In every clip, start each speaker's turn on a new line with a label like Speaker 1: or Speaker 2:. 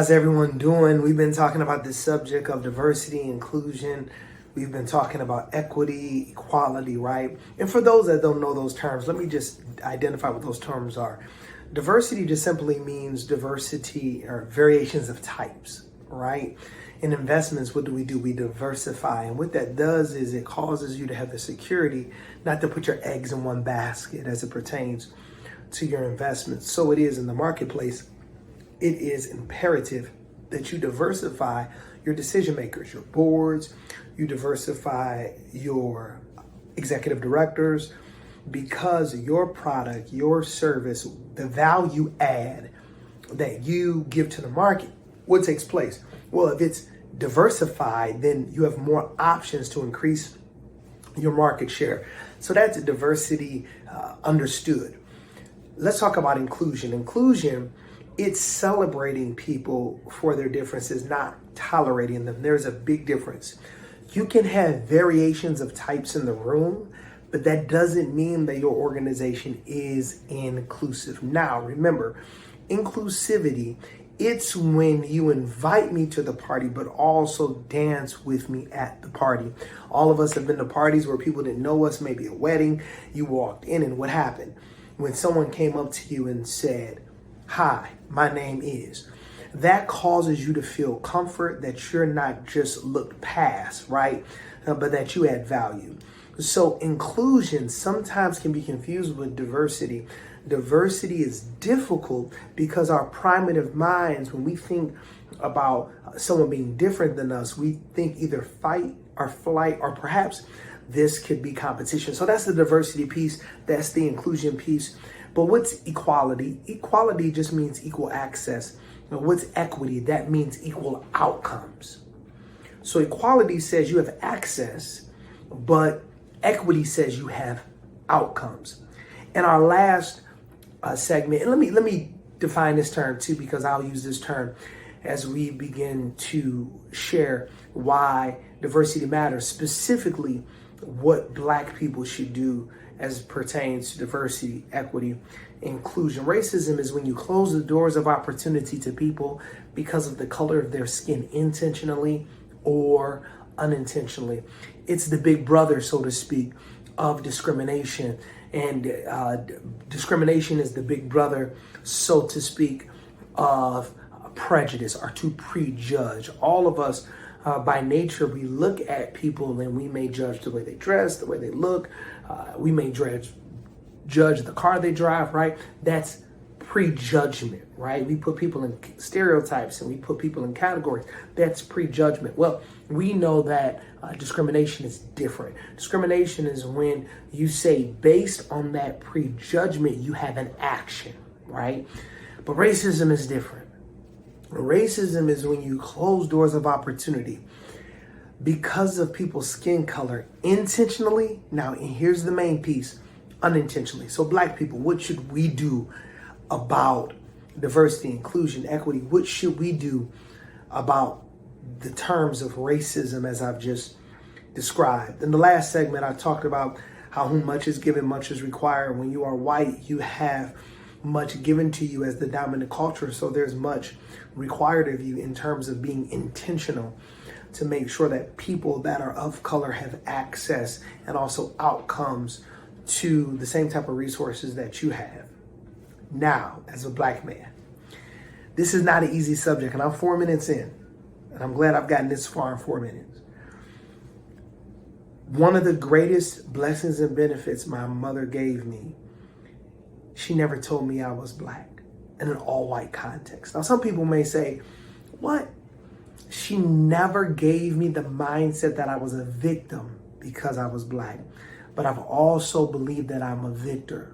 Speaker 1: How's everyone doing? We've been talking about this subject of diversity, inclusion. We've been talking about equity, equality, right? And for those that don't know those terms, let me just identify what those terms are. Diversity just simply means diversity or variations of types, right? In investments, what do? We diversify. And what that does is it causes you to have the security not to put your eggs in one basket as it pertains to your investments. So it is in the marketplace. It is imperative that you diversify your decision makers, your boards, you diversify your executive directors, because your product, your service, the value add that you give to the market, what takes place? Well, if it's diversified, then you have more options to increase your market share. So that's diversity understood. Let's talk about inclusion. Inclusion, it's celebrating people for their differences, not tolerating them. There's a big difference. You can have variations of types in the room, but that doesn't mean that your organization is inclusive. Now, remember, inclusivity, it's when you invite me to the party, but also dance with me at the party. All of us have been to parties where people didn't know us, maybe a wedding. You walked in, and what happened? When someone came up to you and said, "Hi, my name is," that causes you to feel comfort that you're not just looked past, right? But that you add value. So inclusion sometimes can be confused with diversity. Diversity is difficult because our primitive minds, when we think about someone being different than us, we think either fight or flight, or perhaps this could be competition. So that's the diversity piece. That's the inclusion piece. But what's equality? Equality just means equal access. Now, what's equity? That means equal outcomes. So equality says you have access, but equity says you have outcomes. In our last segment, and let me define this term too, because I'll use this term as we begin to share why diversity matters, specifically what Black people should do as it pertains to diversity, equity, inclusion. Racism is when you close the doors of opportunity to people because of the color of their skin, intentionally or unintentionally. It's the big brother, so to speak, of discrimination. And discrimination is the big brother, so to speak, of prejudice, or to prejudge. All of us, by nature, we look at people and we may judge the way they dress, the way they look. We may judge the car they drive, right? That's prejudgment, right? We put people in stereotypes and we put people in categories. That's prejudgment. Well, we know that discrimination is different. Discrimination is when you say, based on that prejudgment, you have an action, right? But racism is different. Racism is when you close doors of opportunity because of people's skin color intentionally. Now, and here's the main piece, unintentionally. So Black people, what should we do about diversity, inclusion, equity? What should we do about the terms of racism as I've just described? In the last segment, I talked about how whom much is given, much is required. When you are white, you have much given to you as the dominant culture. So there's much required of you in terms of being intentional to make sure that people that are of color have access and also outcomes to the same type of resources that you have. Now, as a Black man, this is not an easy subject, and I'm 4 minutes in, and I'm glad I've gotten this far in 4 minutes. One of the greatest blessings and benefits my mother gave me, she never told me I was Black in an all-white context. Now, some people may say, what? She never gave me the mindset that I was a victim because I was Black. But I've also believed that I'm a victor.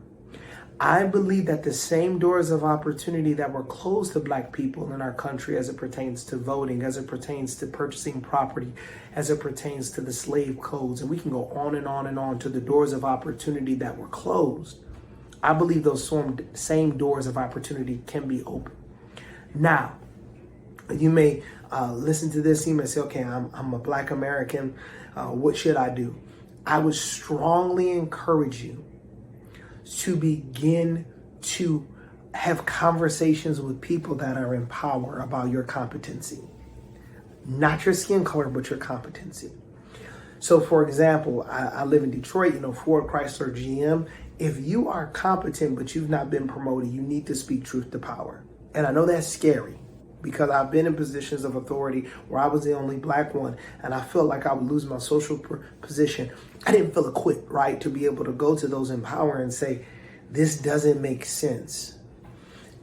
Speaker 1: I believe that the same doors of opportunity that were closed to Black people in our country as it pertains to voting, as it pertains to purchasing property, as it pertains to the slave codes, and we can go on and on and on to the doors of opportunity that were closed. I believe those same doors of opportunity can be open. Now, you may listen to this, you may say, okay, I'm a Black American. What should I do? I would strongly encourage you to begin to have conversations with people that are in power about your competency. Not your skin color, but your competency. So for example, I live in Detroit, Ford, Chrysler, GM. If you are competent, but you've not been promoted, you need to speak truth to power. And I know that's scary because I've been in positions of authority where I was the only black one and I felt like I would lose my social position. I didn't feel equipped, right, to be able to go to those in power and say, this doesn't make sense.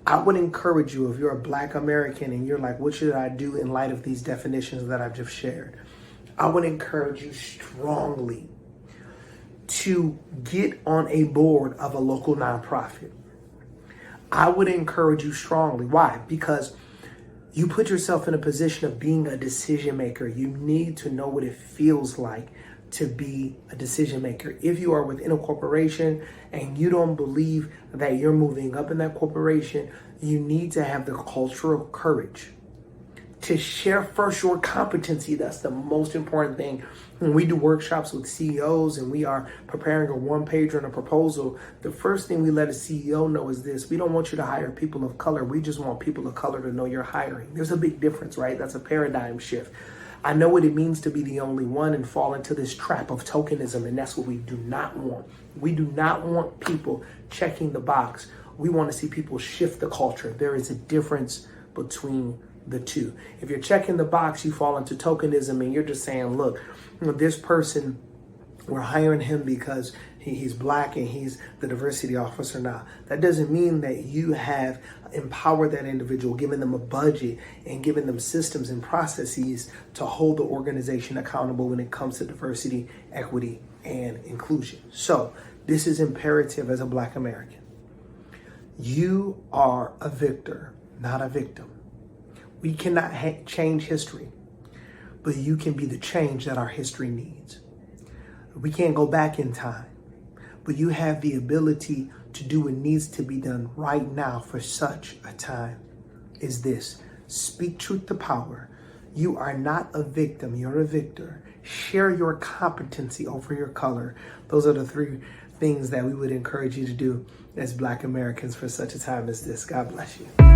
Speaker 1: I would encourage you, if you're a black American and you're like, what should I do in light of these definitions that I've just shared? I would encourage you strongly to get on a board of a local nonprofit. I would encourage you strongly. Why? Because you put yourself in a position of being a decision maker. You need to know what it feels like to be a decision maker. If you are within a corporation and you don't believe that you're moving up in that corporation, you need to have the cultural courage to share first your competency. That's the most important thing. When we do workshops with CEOs and we are preparing a one-pager and a proposal, the first thing we let a CEO know is this: we don't want you to hire people of color. We just want people of color to know you're hiring. There's a big difference, right? That's a paradigm shift. I know what it means to be the only one and fall into this trap of tokenism, and that's what we do not want. We do not want people checking the box. We want to see people shift the culture. There is a difference between the two. If you're checking the box, you fall into tokenism and you're just saying, look, this person, we're hiring him because he's black and he's the diversity officer now. That doesn't mean that you have empowered that individual, given them a budget and given them systems and processes to hold the organization accountable when it comes to diversity, equity, and inclusion. So this is imperative as a black American. You are a victor, not a victim. We cannot change history, but you can be the change that our history needs. We can't go back in time, but you have the ability to do what needs to be done right now for such a time as this. Speak truth to power. You are not a victim, you're a victor. Share your competency over your color. Those are the three things that we would encourage you to do as Black Americans for such a time as this. God bless you.